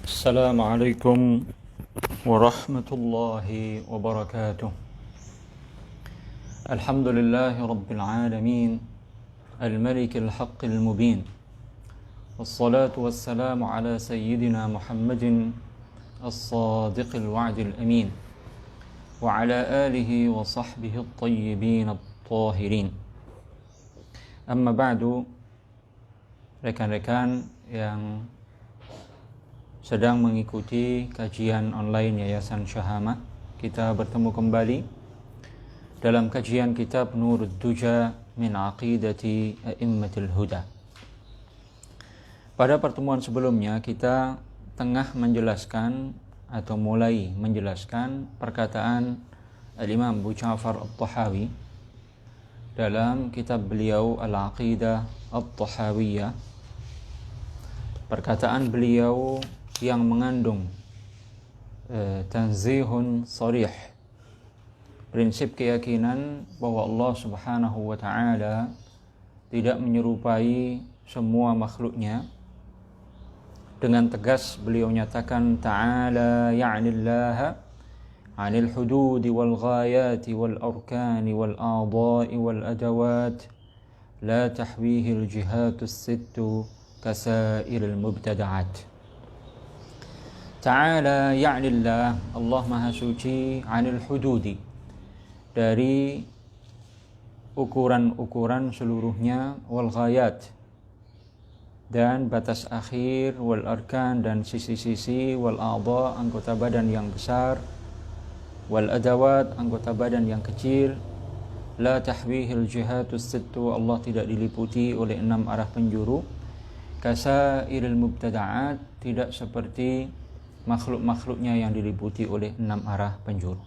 السلام عليكم ورحمة الله وبركاته. الحمد لله رب العالمين الملك الحق المبين، والصلاة والسلام على سيدنا محمد الصادق الوعد الأمين وعلى آله وصحبه الطيبين الطاهرين. أما بعد، rekan-rekan yang sedang mengikuti kajian online Yayasan Syahama, kita bertemu kembali dalam kajian kitab Nurud Duja min Aqidati A'immatil Huda. Pada pertemuan sebelumnya kita tengah menjelaskan atau mulai menjelaskan perkataan Al-Imam Abu Ja'far At-Tahawi dalam kitab beliau Al-Aqidah At-Tahawiyah. Perkataan beliau yang mengandung tanzihun sarih, prinsip keyakinan bahwa Allah Subhanahu wa ta'ala tidak menyerupai semua makhluknya. Dengan tegas beliau nyatakan ta'ala ya'nillaha 'anil hududi wal ghayati wal arkani wal a'dha'i wal adawat la tahwihi al jihatus sittu kasairil mubtada'at. Ta'ala ya'nillah, Allah Maha Suci, 'anil hududi, dari ukuran-ukuran seluruhnya, wal ghayat, dan batas akhir, wal arkan, dan sisi-sisi, wal a'dha, anggota badan yang besar, wal adawat, anggota badan yang kecil, la tahwihil jihatus sittu, Allah tidak diliputi oleh 6 arah penjuru, kasairil mubtada'at, tidak seperti makhluk-makhluknya yang diliputi oleh 6 arah penjuru.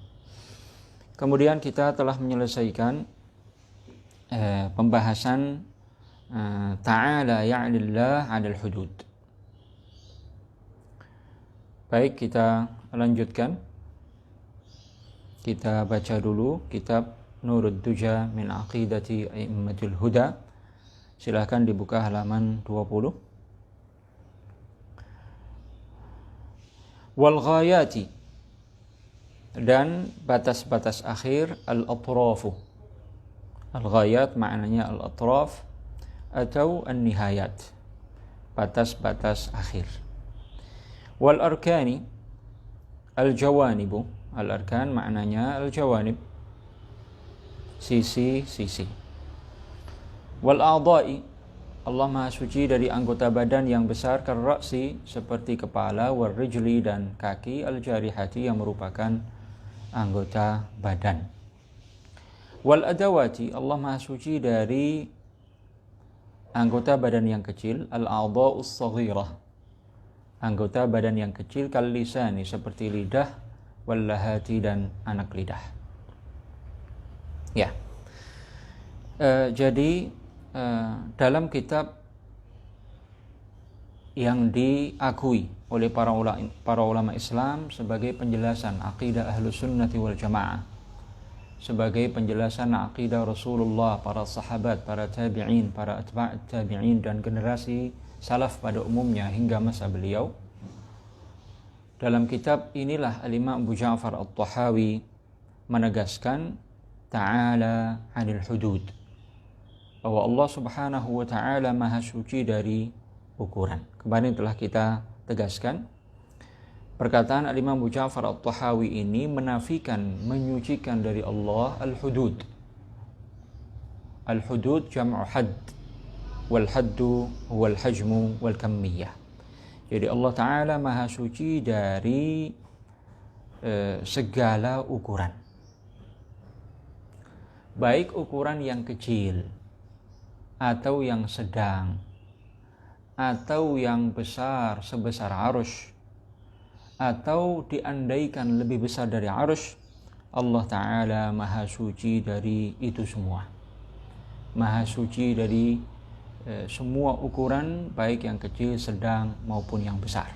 Kemudian kita telah menyelesaikan pembahasan ta'ala ya'nillah 'anil hudud. Baik, kita lanjutkan. Kita baca dulu kitab Nurud Duja min Aqidati A'immatil Huda. Silahkan dibuka halaman 20. Wal ghayati, dan batas-batas akhir, al-atrafu. Al-ghayat maknanya al-atraf atau an-nihayat, batas-batas akhir. Wal arkani, al-jawanibu. Al-arkan maknanya al-jawanib, sisi-sisi. Wal a'dha'i, Allah Maha Suci dari anggota badan yang besar, karra'si, seperti kepala, wal rijli, dan kaki, al-jarihati, yang merupakan anggota badan. Wal adawati, Allah Maha Suci dari anggota badan yang kecil, al-a'dha'us saghirah, anggota badan yang kecil, kal lisani, seperti lidah, wal lahati, dan anak lidah. Ya. Jadi dalam kitab yang diakui oleh para ulama Islam sebagai penjelasan akidah Ahlus Sunnati wal Jamaah, sebagai penjelasan akidah Rasulullah, para sahabat, para tabi'in, para atba'at tabi'in, dan generasi salaf pada umumnya hingga masa beliau. Dalam kitab inilah Al-Imam Abu Ja'far At-Tahawi menegaskan ta'ala 'anil hudud, bahwa Allah Subhanahu wa ta'ala Maha Suci dari ukuran. Kemarin telah kita tegaskan perkataan Al-Imam Abu Ja'far At-Tahawi ini menafikan, menyucikan dari Allah al-hudud. Al-hudud jam'u hadd, wal haddu wal hajmu wal kammiyah. Jadi Allah Ta'ala Maha Suci dari segala ukuran, baik ukuran yang kecil atau yang sedang, atau yang besar sebesar arusy, atau diandaikan lebih besar dari arusy. Allah Ta'ala Maha Suci dari itu semua, Maha Suci dari semua ukuran, baik yang kecil, sedang, maupun yang besar.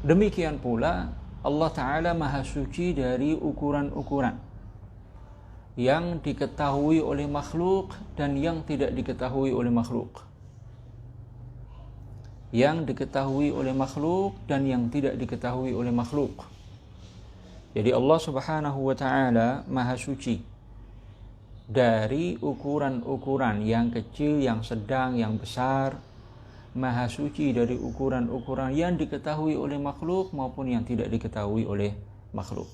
Demikian pula Allah Ta'ala Maha Suci dari ukuran-ukuran yang diketahui oleh makhluk dan yang tidak diketahui oleh makhluk. yang diketahui oleh makhluk dan yang tidak diketahui oleh makhluk. Jadi Allah Subhanahu wa ta'ala maha suci dari ukuran-ukuran yang kecil, yang sedang, yang besar. Maha suci dari ukuran-ukuran yang diketahui oleh makhluk maupun yang tidak diketahui oleh makhluk.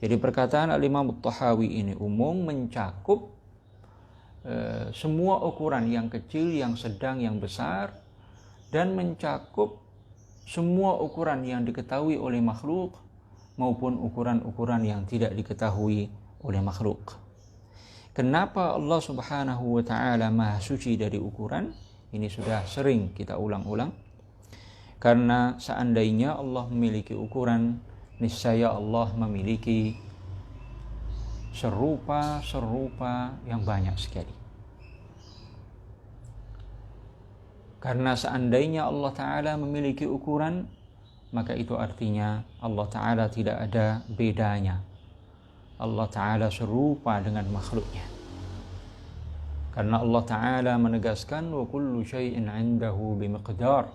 Jadi perkataan Al-Imam At-Tahawi ini umum, mencakup semua ukuran yang kecil, yang sedang, yang besar, dan mencakup semua ukuran yang diketahui oleh makhluk maupun ukuran-ukuran yang tidak diketahui oleh makhluk. Kenapa Allah Subhanahu wa ta'ala maha suci dari ukuran? Ini sudah sering kita ulang-ulang. Karena seandainya Allah memiliki ukuran, niscaya Allah memiliki serupa yang banyak sekali. Karena seandainya Allah Ta'ala memiliki ukuran, maka itu artinya Allah Ta'ala tidak ada bedanya. Allah Ta'ala serupa dengan makhluknya. Karena Allah Ta'ala menegaskan wa kullu syai'in 'indahu bimiqdar,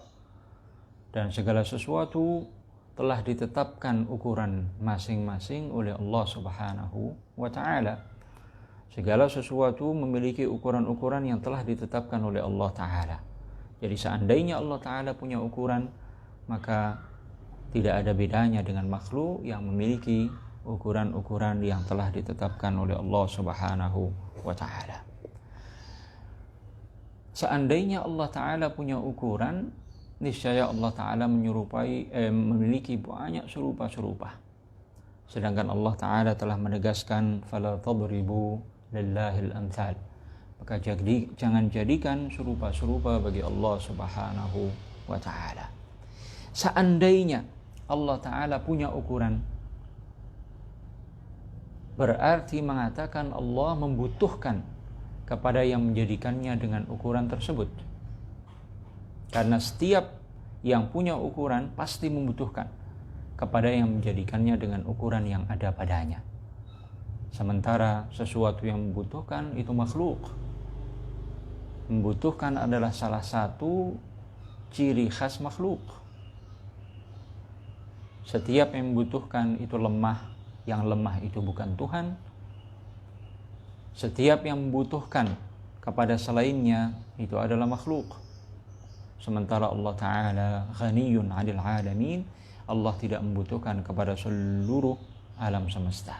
dan segala sesuatu telah ditetapkan ukuran masing-masing oleh Allah Subhanahu wa Ta'ala. Segala sesuatu memiliki ukuran-ukuran yang telah ditetapkan oleh Allah Ta'ala. Jadi seandainya Allah Ta'ala punya ukuran, maka tidak ada bedanya dengan makhluk yang memiliki ukuran-ukuran yang telah ditetapkan oleh Allah Subhanahu wa Ta'ala. Seandainya Allah Ta'ala punya ukuran, niscaya Allah Ta'ala memiliki banyak serupa-serupa. Sedangkan Allah Ta'ala telah menegaskan fala tadribu lillahil amthal. Maka jangan jadikan serupa-serupa bagi Allah Subhanahu wa Ta'ala. Seandainya Allah Ta'ala punya ukuran, berarti mengatakan Allah membutuhkan kepada yang menjadikannya dengan ukuran tersebut. Karena setiap yang punya ukuran pasti membutuhkan kepada yang menjadikannya dengan ukuran yang ada padanya. Sementara sesuatu yang membutuhkan itu makhluk. Membutuhkan adalah salah satu ciri khas makhluk. Setiap yang membutuhkan itu lemah, yang lemah itu bukan Tuhan. Setiap yang membutuhkan kepada selainnya itu adalah makhluk. Sementara Allah Ta'ala ghaniyun 'anil 'alamin, Allah tidak membutuhkan kepada seluruh alam semesta.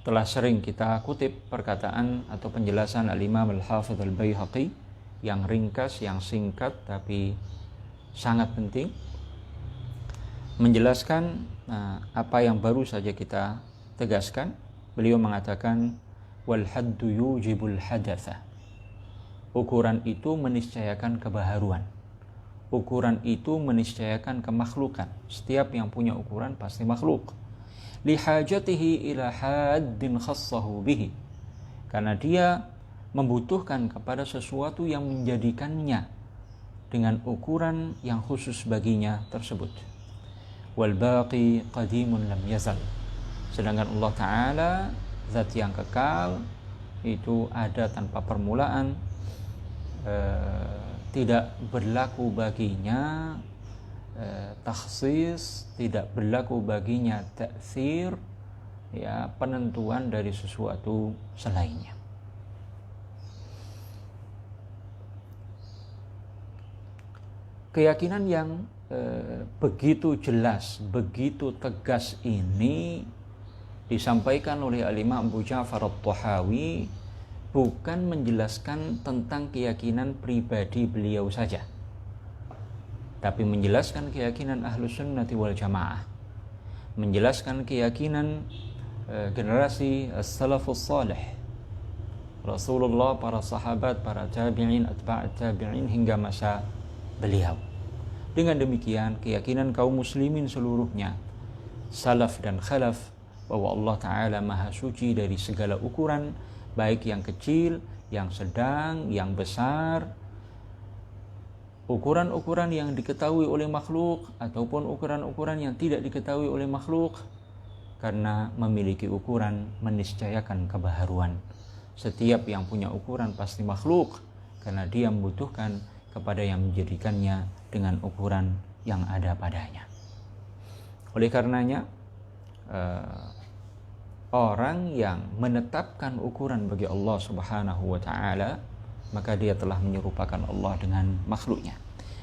Telah sering kita kutip perkataan atau penjelasan Al-Imam Al-Hafidh Al-Baihaqi yang ringkas, yang singkat tapi sangat penting, menjelaskan apa yang baru saja kita tegaskan. Beliau mengatakan wal haddu yujibul hadatha. Ukuran itu meniscayakan kebaharuan. Ukuran itu meniscayakan kemakhlukan. Setiap yang punya ukuran pasti makhluk. Lihajatihi ila haddin khassahu bihi. Karena dia membutuhkan kepada sesuatu yang menjadikannya dengan ukuran yang khusus baginya tersebut. Wal baqi qadimun lam yazal. Sedangkan Allah Ta'ala zat yang kekal, itu ada tanpa permulaan, tidak berlaku baginya takhsis, tidak berlaku baginya ta'thir, ya, penentuan dari sesuatu selainnya. Keyakinan yang begitu jelas, begitu tegas ini disampaikan oleh Al-Imam Abu Ja'far At-Tahawi bukan menjelaskan tentang keyakinan pribadi beliau saja, tapi menjelaskan keyakinan Ahlus Sunnati wal Jamaah, menjelaskan keyakinan generasi As-Salafus Salih, Rasulullah, para sahabat, para tabi'in, atba'at tabi'in hingga masa beliau. Dengan demikian keyakinan kaum muslimin seluruhnya, salaf dan khalaf, bahwa Allah Ta'ala maha suci dari segala ukuran, baik yang kecil, yang sedang, yang besar, ukuran-ukuran yang diketahui oleh makhluk ataupun ukuran-ukuran yang tidak diketahui oleh makhluk. Karena memiliki ukuran meniscayakan kebaharuan. Setiap yang punya ukuran pasti makhluk. karena dia membutuhkan kepada yang menjadikannya dengan ukuran yang ada padanya. Oleh karenanya orang yang menetapkan ukuran bagi Allah Subhanahu wa taala, maka dia telah menyerupakan Allah dengan makhluknya.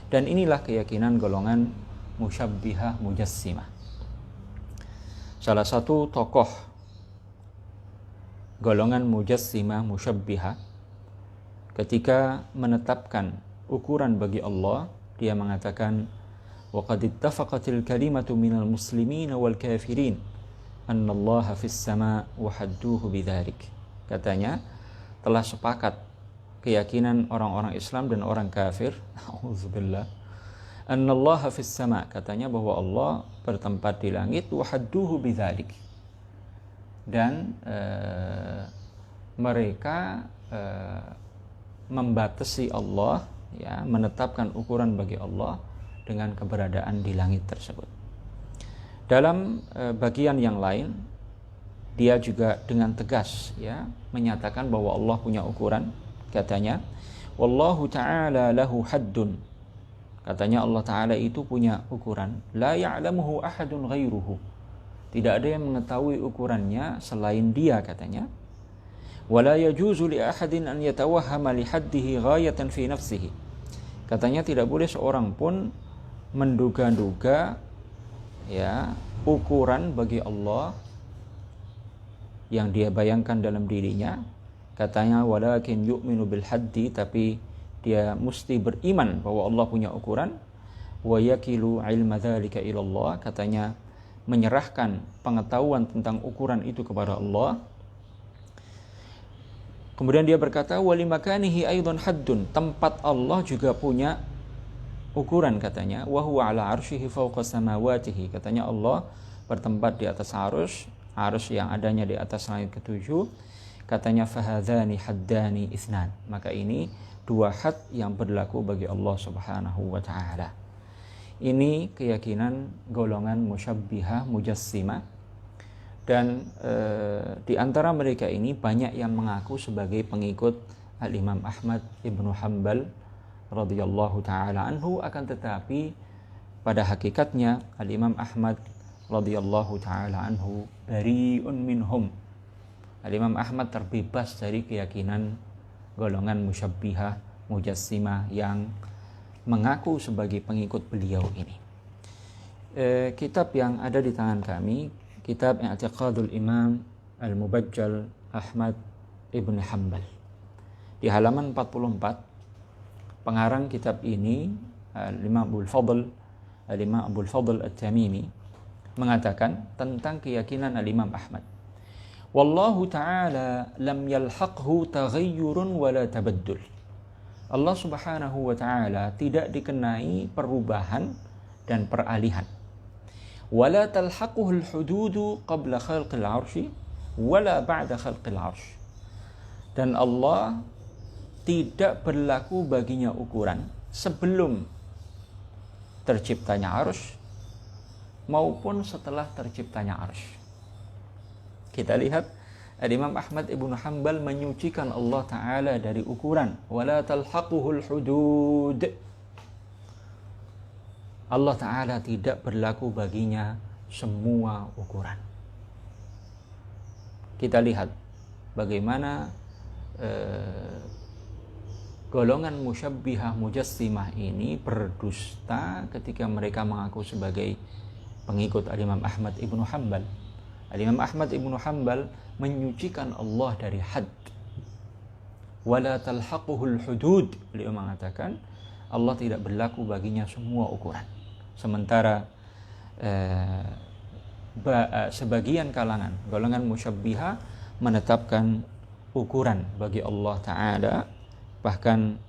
Dan inilah keyakinan golongan musyabbihah mujassimah. Salah satu tokoh golongan mujassimah musyabbihah ketika menetapkan ukuran bagi Allah, dia mengatakan wa qad ittafaqatil kalimatu minal muslimin wal kafirin anna Allah fis sama' wa hadduhu bidzalik. Katanya telah sepakat keyakinan orang-orang Islam dan orang kafir, auzubillah, anna Allah fis sama', katanya bahwa Allah bertempat di langit, wa hadduhu bidzalik, dan mereka membatasi Allah, ya, menetapkan ukuran bagi Allah dengan keberadaan di langit tersebut. Dalam bagian yang lain, dia juga dengan tegas, ya, menyatakan bahwa Allah punya ukuran. Katanya, wallahu ta'ala lahu haddun. Katanya Allah Ta'ala itu punya ukuran. La ya'lamuhu ahadun ghairuhu. Tidak ada yang mengetahui ukurannya selain dia, katanya. Wala yajuzu li ahadin an yatawahhama li haddihi ghayatan fi nafsihi. Katanya tidak boleh seorang pun menduga-duga, ya, ukuran bagi Allah yang dia bayangkan dalam dirinya. Katanya walakin yu'minu bil haddi, tapi dia mesti beriman bahwa Allah punya ukuran. Wa yakilu ilma dzalika ila Allah, katanya menyerahkan pengetahuan tentang ukuran itu kepada Allah. Kemudian dia berkata wa limakanihi aidan haddun, tempat Allah juga punya ukuran, katanya. Wa huwa ala arsyihi fawqa samawatihi, katanya Allah bertempat di atas arus yang adanya di atas langit ketujuh. Katanya fahadzani haddani itsnan, maka ini dua had yang berlaku bagi Allah Subhanahu wa taala. Ini keyakinan golongan musyabbihah mujassimah, dan di antara mereka ini banyak yang mengaku sebagai pengikut Al-Imam Ahmad Ibnu Hanbal radhiyallahu taala anhu, akan tetapi pada hakikatnya Al-Imam Ahmad radhiyallahu taala anhu bari'un minhum. Al-Imam Ahmad terbebas dari keyakinan golongan musyabbihah mujassimah yang mengaku sebagai pengikut beliau ini. Kitab yang ada di tangan kami, kitab I'tiqadul Imam Al-Mubajjal Ahmad Ibn Hanbal. Di halaman 44, pengarang kitab ini, Al-Imam Abul Fadl At-Tamimi, mengatakan tentang keyakinan Al-Imam Ahmad. Wallahu ta'ala lam yalhaqhu taghayyurun wala tabaddul. Allah Subhanahu wa ta'ala tidak dikenai perubahan dan peralihan. Wala talhaquhu al-hududu qabla khalqil 'arsy wala ba'da khalqil 'arsy. Dan Allah tidak berlaku baginya ukuran sebelum terciptanya 'arsy maupun setelah terciptanya 'arsy. Kita lihat Imam Ahmad Ibnu Hanbal menyucikan Allah Ta'ala dari ukuran. Wala talhaquhul hudud. Allah Ta'ala tidak berlaku baginya semua ukuran. Kita lihat bagaimana golongan musyabbihah mujassimah ini berdusta ketika mereka mengaku sebagai pengikut Imam Ahmad Ibnu Hanbal. Imam Ahmad Ibnu Hanbal menyucikan Allah dari had. Wala talhaquhul hudud. Beliau mengatakan Allah tidak berlaku baginya semua ukuran. Sementara sebagian kalangan golongan musyabbihah menetapkan ukuran bagi Allah Ta'ala, bahkan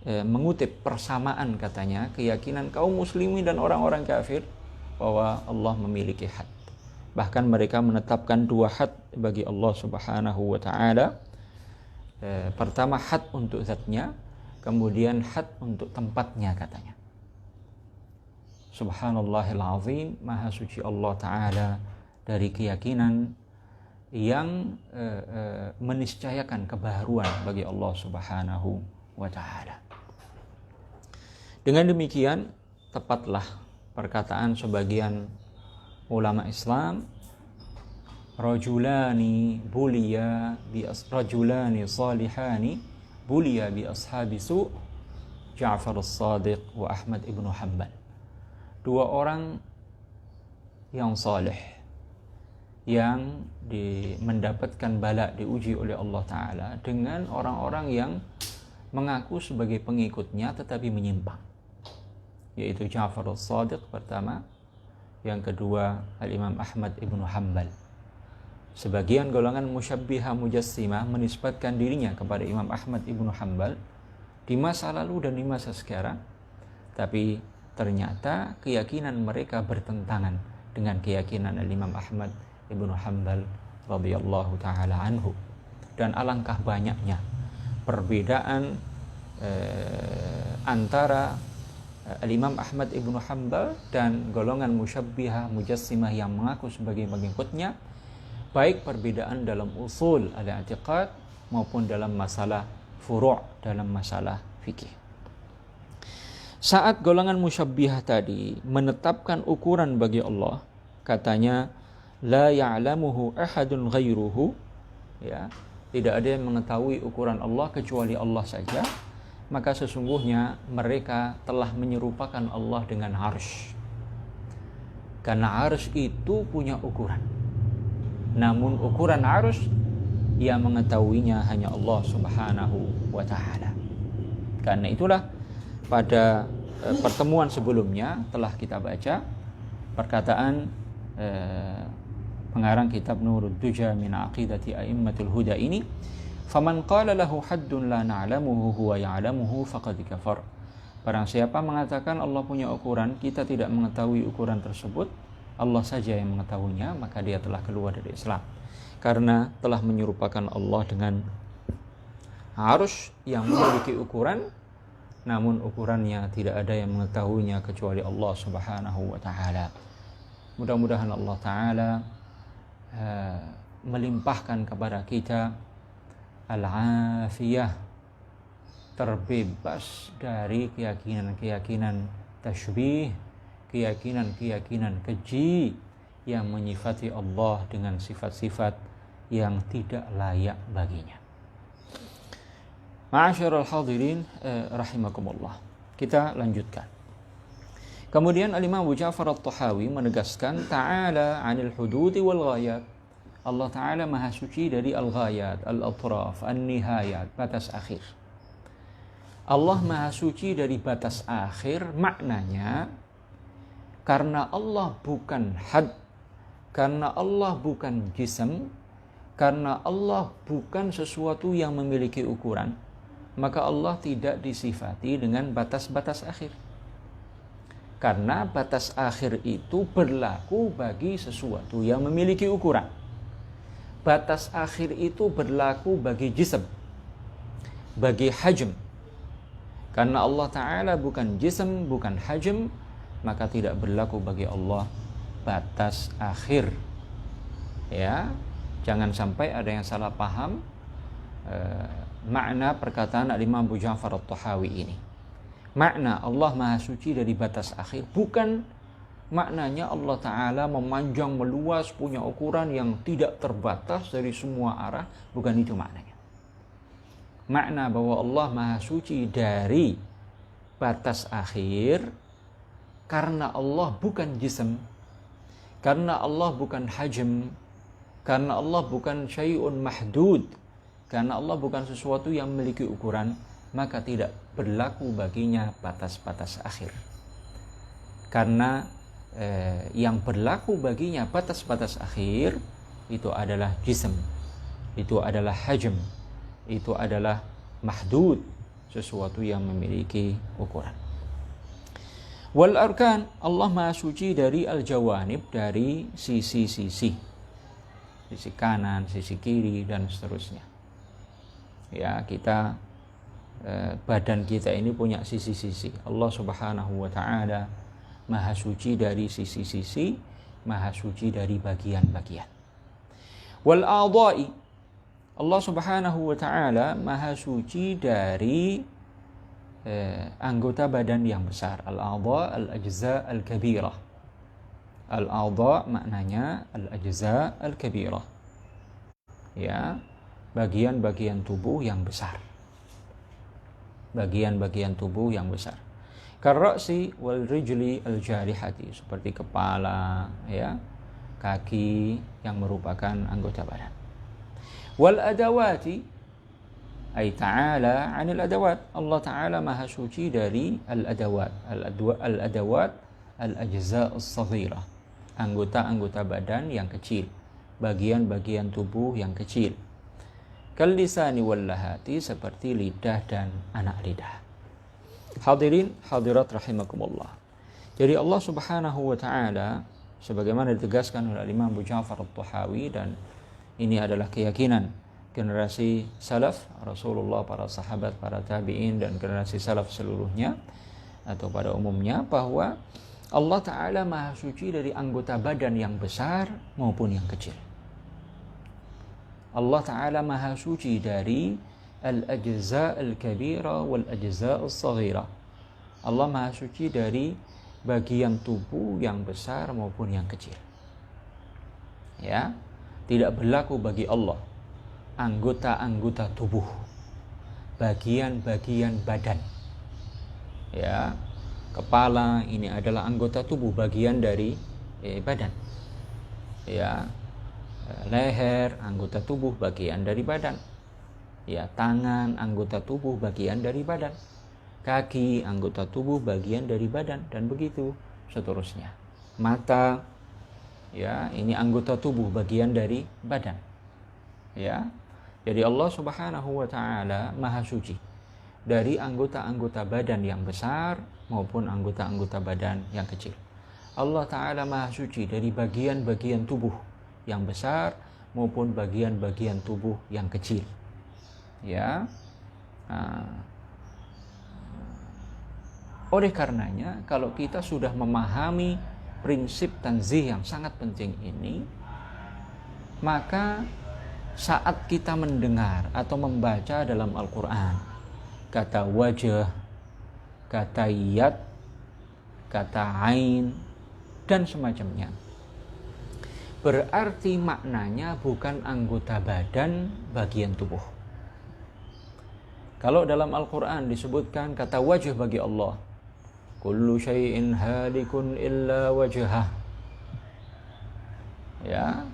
mengutip persamaan, katanya, keyakinan kaum muslimin dan orang-orang kafir bahwa Allah memiliki had. Bahkan mereka menetapkan dua had bagi Allah Subhanahu wa ta'ala. Pertama had untuk zatnya, kemudian had untuk tempatnya, katanya. Subhanallahil azim, maha suci Allah Ta'ala dari keyakinan yang meniscayakan kebaharuan bagi Allah Subhanahu wa ta'ala. Dengan demikian tepatlah perkataan sebagian ulama Islam, rajulani salihani buliya bi ashabi su' Ja'far as-Sadiq wa Ahmad ibn Hanbal. Dua orang yang saleh yang mendapatkan bala, diuji oleh Allah Ta'ala dengan orang-orang yang mengaku sebagai pengikutnya tetapi menyimpang, yaitu Ja'far as-Sadiq pertama, yang kedua Al-Imam Ahmad ibn Hanbal. Sebagian golongan musyabbihah mujassimah menisbatkan dirinya kepada Imam Ahmad ibn Hanbal di masa lalu dan di masa sekarang, tapi ternyata keyakinan mereka bertentangan dengan keyakinan Imam Ahmad ibn Hanbal radhiyallahu taala anhu. Dan alangkah banyaknya perbedaan antara Imam Ahmad ibn Hanbal dan golongan musyabbihah mujassimah yang mengaku sebagai pengikutnya, baik perbedaan dalam usul al-i'tiqad maupun dalam masalah furu', dalam masalah fikih. Saat golongan musyabbihah tadi menetapkan ukuran bagi Allah, katanya la ya'lamuhu ahadun ghairuhu, ya, tidak ada yang mengetahui ukuran Allah kecuali Allah saja, maka sesungguhnya mereka telah menyerupakan Allah dengan arsy. Karena arsy itu punya ukuran, namun ukuran arsy yang mengetahuinya hanya Allah Subhanahu wa ta'ala. Karena itulah pada pertemuan sebelumnya telah kita baca perkataan pengarang kitab Nurud Duja min aqidati a'immatul huda ini, faman qala lahu haddun la na'lamuhu huwa ya'lamuhu faqad kafar. Barang siapa mengatakan Allah punya ukuran, kita tidak mengetahui ukuran tersebut, Allah saja yang mengetahuinya, maka dia telah keluar dari Islam. Karena telah menyerupakan Allah dengan arsy yang memiliki ukuran, namun ukurannya tidak ada yang mengetahuinya kecuali Allah Subhanahu wa ta'ala. Mudah-mudahan Allah Ta'ala melimpahkan kepada kita al-afiyah, terbebas dari keyakinan-keyakinan tasybih, keyakinan-keyakinan keji yang menyifati Allah dengan sifat-sifat yang tidak layak baginya. Ma'asyiral hadirin rahimakumullah. Kita lanjutkan. Kemudian Al-Imam Abu Ja'far At-Tahawi menegaskan ta'ala 'anil hududi wal ghayat. Allah Ta'ala maha suci dari al-ghayat, al-atraf, an-nihayat, batas akhir. Allah maha suci dari batas akhir, maknanya karena Allah bukan had, karena Allah bukan jism, karena Allah bukan sesuatu yang memiliki ukuran, maka Allah tidak disifati dengan batas-batas akhir. Karena batas akhir itu berlaku bagi sesuatu yang memiliki ukuran. Batas akhir itu berlaku bagi jism, bagi hajm. Karena Allah Ta'ala bukan jism, bukan hajm, maka tidak berlaku bagi Allah batas akhir. Ya, jangan sampai ada yang salah paham makna perkataan Imam Abu Ja'far At-Tahawi ini. Makna Allah Maha Suci dari batas akhir bukan maknanya Allah Ta'ala memanjang meluas, punya ukuran yang tidak terbatas dari semua arah. Bukan itu maknanya. Makna bahwa Allah Maha Suci dari batas akhir karena Allah bukan jism, karena Allah bukan hajm, karena Allah bukan syai'un mahdud, karena Allah bukan sesuatu yang memiliki ukuran, maka tidak berlaku baginya batas-batas akhir. Karena yang berlaku baginya batas-batas akhir itu adalah jism, itu adalah hajm, itu adalah mahdud, sesuatu yang memiliki ukuran. Wal arkan, Allah Maha Suci dari al-jawanib, dari sisi-sisi, sisi kanan, sisi kiri, dan seterusnya. Ya, kita badan kita ini punya sisi-sisi. Allah Subhanahu wa Ta'ala Maha Suci dari sisi-sisi, Maha Suci dari bagian-bagian. Wal a'dha'i, Allah Subhanahu wa Ta'ala Maha Suci dari anggota badan yang besar. Al-a'dha al-ajza al-kabirah. Al-a'dha maknanya al-ajza al-kabirah. Ya, bagian-bagian tubuh yang besar. Bagian-bagian tubuh yang besar. Karra'si wal rijli al-jarihati, seperti kepala, ya, kaki yang merupakan anggota badan. Wal adawati ay ta'ala 'anil adawat. Allah Ta'ala Maha Suci dari al-adawat. Al-adawat al-ajza' as-saghirah. Anggota-anggota badan yang kecil, bagian-bagian tubuh yang kecil. Kal lisani wal lahati, seperti lidah dan anak lidah. Hadirin hadirat rahimakumullah. Jadi Allah Subhanahu wa taala sebagaimana ditegaskan oleh Imam Abu Ja'far At-Tahawi, dan ini adalah keyakinan generasi salaf Rasulullah, para sahabat, para tabi'in, dan generasi salaf seluruhnya atau pada umumnya, bahwa Allah Ta'ala Maha Suci dari anggota badan yang besar maupun yang kecil. Allah Ta'ala Maha Suci dari al-ajza' al-kabira wal-ajza' as-saghira. Allah Maha Suci dari bagian tubuh yang besar maupun yang kecil. Ya, tidak berlaku bagi Allah anggota-anggota tubuh, bagian-bagian badan. Ya, kepala ini adalah anggota tubuh, bagian dari badan. Ya, leher anggota tubuh, bagian dari badan. Ya, tangan anggota tubuh, bagian dari badan. Kaki anggota tubuh, bagian dari badan, dan begitu seterusnya. Mata, ya, ini anggota tubuh, bagian dari badan. Ya, jadi Allah Subhanahu wa taala Maha Suci dari anggota-anggota badan yang besar maupun anggota-anggota badan yang kecil. Allah Ta'ala Maha Suci dari bagian-bagian tubuh yang besar maupun bagian-bagian tubuh yang kecil. Ya, oleh karenanya kalau kita sudah memahami prinsip tanzih yang sangat penting ini, maka saat kita mendengar atau membaca dalam Al-Quran kata wajah, kata yad, kata ain, dan semacamnya, berarti maknanya bukan anggota badan bagian tubuh. Kalau dalam Al-Quran disebutkan kata wajah bagi Allah, kullu syai'in halikun illa wajhah, ya,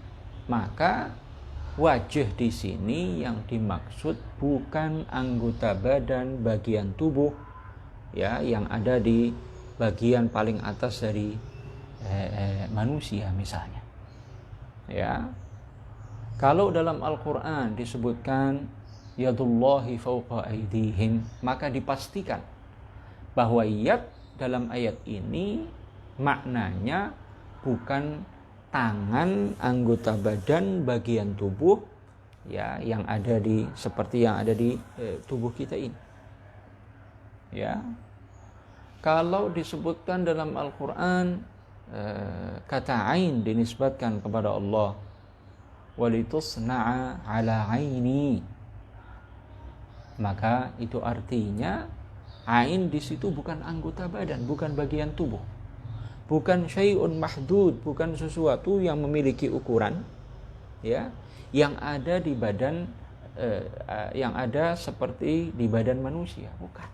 maka wajah di sini yang dimaksud bukan anggota badan bagian tubuh, ya, yang ada di bagian paling atas dari manusia misalnya. Ya, kalau dalam Al-Quran disebutkan yadullahi fawqa aydihim, maka dipastikan bahwa yad dalam ayat ini maknanya bukan tangan anggota badan bagian tubuh, ya, yang ada di seperti yang ada di tubuh kita ini. Ya, kalau disebutkan dalam Al-Quran kata ain dinisbatkan kepada Allah, walitusna'a ala aini, maka itu artinya ain di situ bukan anggota badan, bukan bagian tubuh, bukan syai'un mahdud, bukan sesuatu yang memiliki ukuran, ya, yang ada di badan, yang ada seperti di badan manusia, bukan.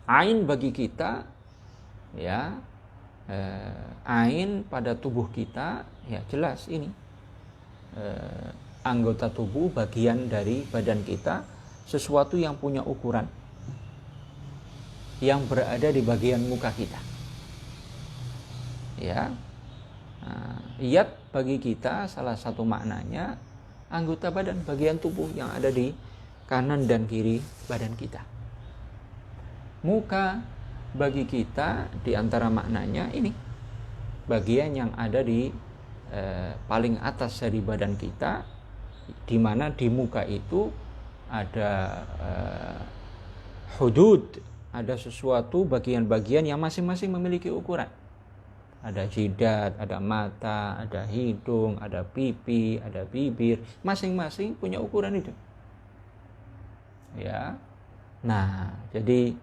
Ain bagi kita, ya, ain pada tubuh kita, ya jelas ini anggota tubuh, bagian dari badan kita, sesuatu yang punya ukuran, yang berada di bagian muka kita. Ya, yad bagi kita salah satu maknanya anggota badan, bagian tubuh yang ada di kanan dan kiri badan kita. Muka bagi kita di antara maknanya ini bagian yang ada di paling atas dari badan kita, di mana di muka itu ada hudud, ada sesuatu bagian-bagian yang masing-masing memiliki ukuran. Ada jidat, ada mata, ada hidung, ada pipi, ada bibir, masing-masing punya ukuran itu. Ya. Nah, jadi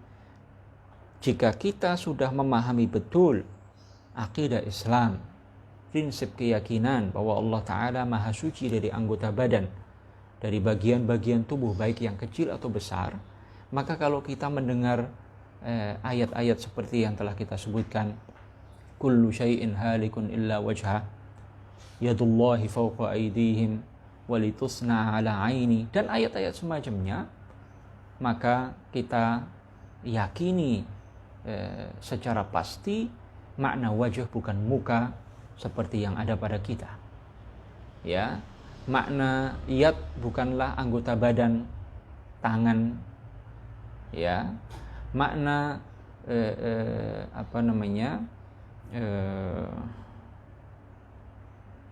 jika kita sudah memahami betul akidah Islam, prinsip keyakinan bahwa Allah Ta'ala maha suci dari anggota badan, dari bagian-bagian tubuh baik yang kecil atau besar, maka kalau kita mendengar ayat-ayat seperti yang telah kita sebutkan, kullu syai'in halikun illa wajhah, yadullahi fawqa aydihim walitusna ala aini, dan ayat-ayat semacamnya, maka kita yakini secara pasti makna wajah bukan muka seperti yang ada pada kita. Ya, makna yad bukanlah anggota badan, tangan. Ya, makna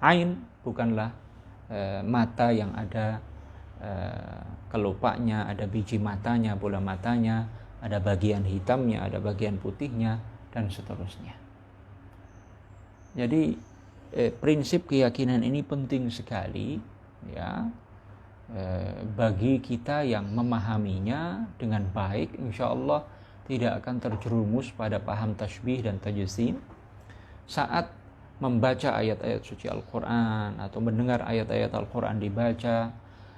ain bukanlah mata yang ada kelopaknya, ada biji matanya, bola matanya, ada bagian hitamnya, ada bagian putihnya, dan seterusnya. Jadi prinsip keyakinan ini penting sekali, ya, bagi kita yang memahaminya dengan baik. Insya Allah tidak akan terjerumus pada paham tasybih dan tajsim saat membaca ayat-ayat suci Al-Quran, atau mendengar ayat-ayat Al-Quran dibaca,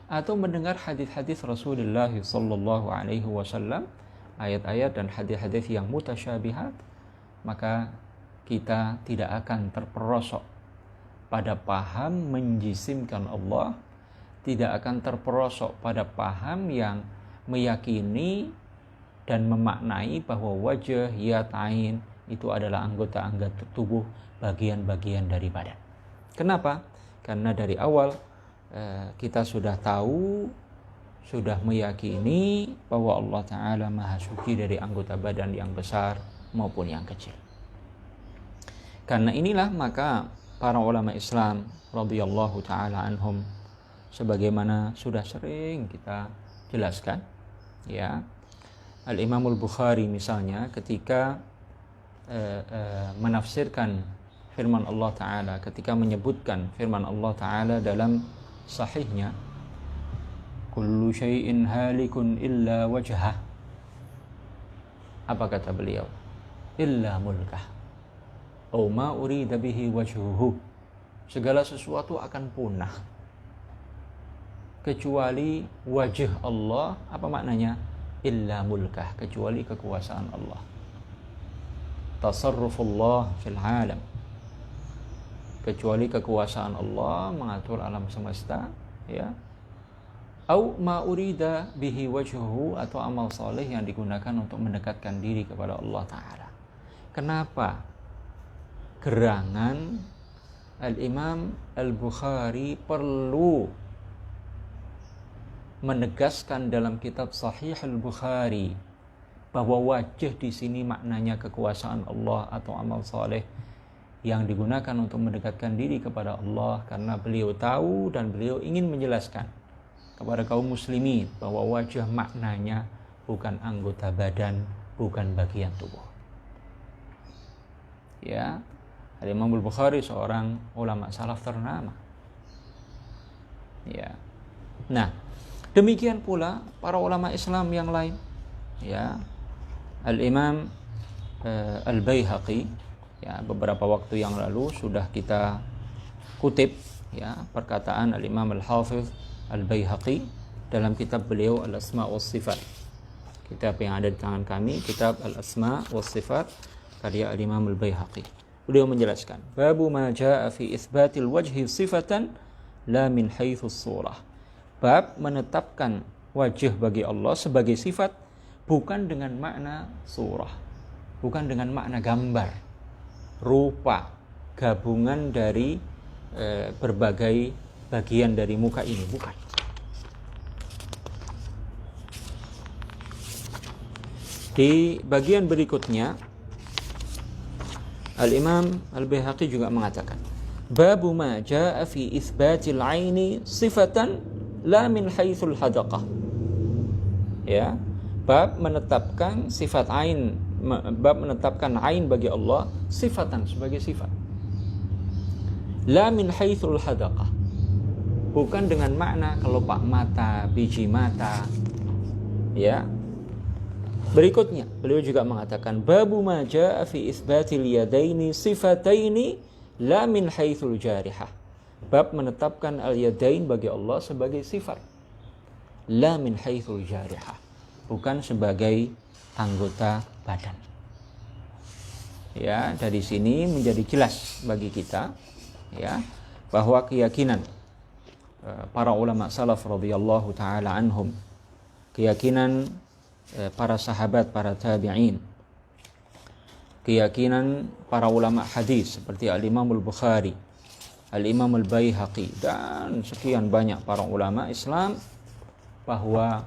atau mendengar hadis-hadis Rasulullah sallallahu alaihi wasallam, ayat-ayat dan hadis-hadis yang mutasyabihat, maka kita tidak akan terperosok pada paham menjisimkan Allah, tidak akan terperosok pada paham yang meyakini dan memaknai bahwa wajah, yad, ain itu adalah anggota-anggota tubuh, bagian-bagian dari badan. Kenapa? Karena dari awal kita sudah tahu, sudah meyakini bahwa Allah Ta'ala maha suci dari anggota badan yang besar maupun yang kecil. Karena inilah maka para ulama Islam radhiyallahu ta'ala anhum, sebagaimana sudah sering kita jelaskan, ya, Al-Imam Al-Bukhari misalnya ketika menafsirkan firman Allah Ta'ala, ketika menyebutkan firman Allah Ta'ala dalam sahihnya, kullu syai'in halikun illa wajhah, apa kata beliau? Illa mulkah au ma urida bihi wajhuhu, segala sesuatu akan punah kecuali wajah Allah. Apa maknanya? Illa mulkah, kecuali kekuasaan Allah, tasarrufullah fil alam, kecuali kekuasaan Allah mengatur alam semesta, ya. Au ma urida bihi wajhuhu, atau amal soleh yang digunakan untuk mendekatkan diri kepada Allah Ta'ala. Kenapa gerangan Al-Imam Al-Bukhari perlu menegaskan dalam kitab Sahih Al-Bukhari bahwa wajah di sini maknanya kekuasaan Allah atau amal soleh yang digunakan untuk mendekatkan diri kepada Allah? Karena beliau tahu dan beliau ingin menjelaskan kepada kaum muslimin bahwa wajah maknanya bukan anggota badan, bukan bagian tubuh. Ya, Al-Imam Al-Bukhari seorang ulama salaf ternama. Ya. Nah, demikian pula para ulama Islam yang lain. Ya, Al-Imam Al-Baihaqi, ya, beberapa waktu yang lalu sudah kita kutip, ya, perkataan Al-Imam Al-Hafiz Al-Baihaqi dalam kitab beliau Al-Asma' was Sifat. Kitab yang ada di tangan kami, kitab Al-Asma' was Sifat karya Al-Imam Al-Baihaqi. Beliau menjelaskan, babu ma jaa fi itsbatil wajhi sifatan la min haitsu surah. Bab menetapkan wajah bagi Allah sebagai sifat bukan dengan makna surah, bukan dengan makna gambar, rupa, gabungan dari berbagai bagian dari muka ini, bukan. Di bagian berikutnya Al-Imam Al-Baihaqi juga mengatakan, babu ma jaa fi itsbatil aini sifatan la min haitsul hadaqah. Ya, bab menetapkan sifat ain, bab menetapkan ain bagi Allah sifatan, sebagai sifat. La min haitsul hadaqah, bukan dengan makna kelopak mata, biji mata, ya, Berikutnya, beliau juga mengatakan babu ma jaa fi itsbatil yadaini sifataini la min haitsul jarihah. Bab menetapkan al-yadain bagi Allah sebagai sifat, la min haitsul jarihah, bukan sebagai anggota badan. Ya, dari sini menjadi jelas bagi kita ya bahwa keyakinan para ulama salaf radhiyallahu taala anhum, keyakinan para sahabat, para tabi'in, keyakinan para ulama hadis seperti Al-Imam Al-Bukhari, Al-Imam Al-Baihaqi dan sekian banyak para ulama Islam bahwa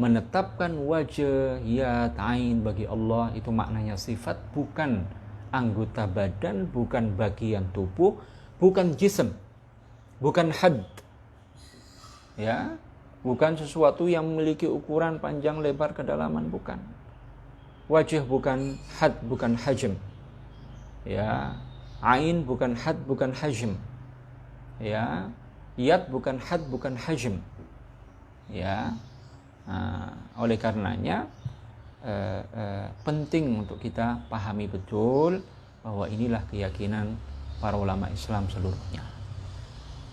menetapkan wajah, yad, ain bagi Allah itu maknanya sifat, bukan anggota badan, bukan bagian tubuh, bukan jism, bukan had, ya, bukan sesuatu yang memiliki ukuran panjang, lebar, kedalaman, bukan. Wajah bukan had, bukan hajm, ya, ain bukan had, bukan hajm, ya, yad bukan had, bukan hajm, ya. Oleh karenanya penting untuk kita pahami betul bahwa inilah keyakinan para ulama Islam seluruhnya.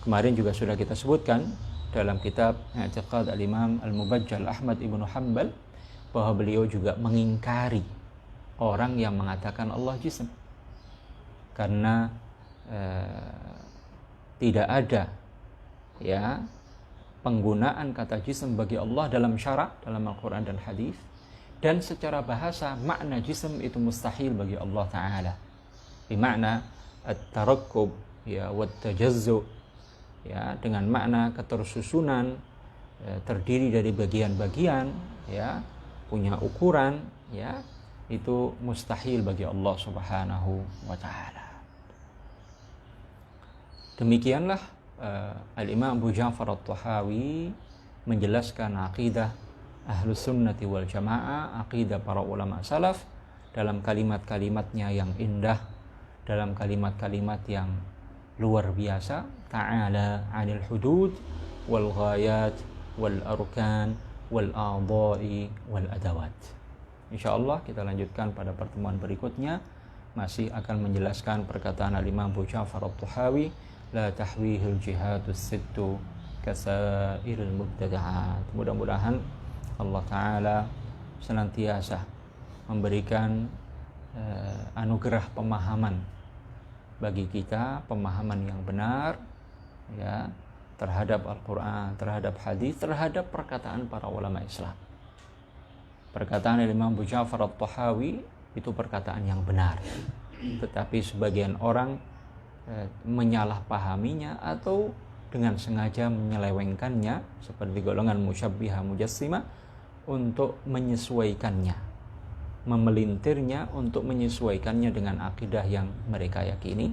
Kemarin juga sudah kita sebutkan dalam kitab I'tiqad al-Imam Al-Mubajjal Ahmad ibnu Hanbal bahwa beliau juga mengingkari orang yang mengatakan Allah jism, karena tidak ada ya penggunaan kata jism bagi Allah dalam syara, dalam Al-Quran dan hadis, dan secara bahasa makna jism itu mustahil bagi Allah Ta'ala, bermakna at-tarakkub ya, wat-tajazzu ya, dengan makna ketersusunan, terdiri dari bagian-bagian ya, punya ukuran ya, itu mustahil bagi Allah Subhanahu wa Ta'ala. Demikianlah Al-Imam Abu Ja'far At-Tahawi menjelaskan akidah Ahlus Sunnati wal Jamaah, akidah para ulama salaf dalam kalimat-kalimatnya yang indah, dalam kalimat-kalimat yang luar biasa. Ta'ala 'anil hudud wal ghayat wal arkan wal a'dha'i wal adawat. Insyaallah kita lanjutkan pada pertemuan berikutnya, masih akan menjelaskan perkataan Al-Imam Abu Ja'far At-Tahawi, la tahwihil jihadus sittu kasairil mubtada'at. Mudah-mudahan Allah Ta'ala senantiasa memberikan anugerah pemahaman bagi kita, pemahaman yang benar ya, terhadap Al-Quran, terhadap hadis, terhadap perkataan para ulama Islam. Perkataan Imam Abu Ja'far At-Tahawi itu perkataan yang benar, tetapi sebagian orang menyalahpahaminya atau dengan sengaja menyelewengkannya seperti golongan musyabbihah mujassimah untuk menyesuaikannya, memelintirnya untuk menyesuaikannya dengan akidah yang mereka yakini,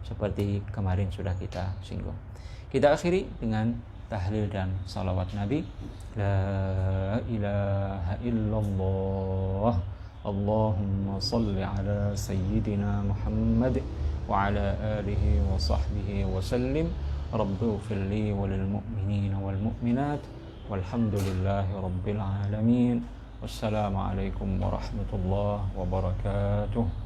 seperti kemarin sudah kita singgung. Kita akhiri dengan tahlil dan salawat Nabi. La ilaha illallah, Allahumma salli ala sayyidina Muhammad wa ala alihi wa sahbihi wa sallim. Rabbi ighfir li wa lil mu'minina wal mu'minat walhamdulillahi rabbil alamin. Wassalamu alaikum warahmatullahi wabarakatuh.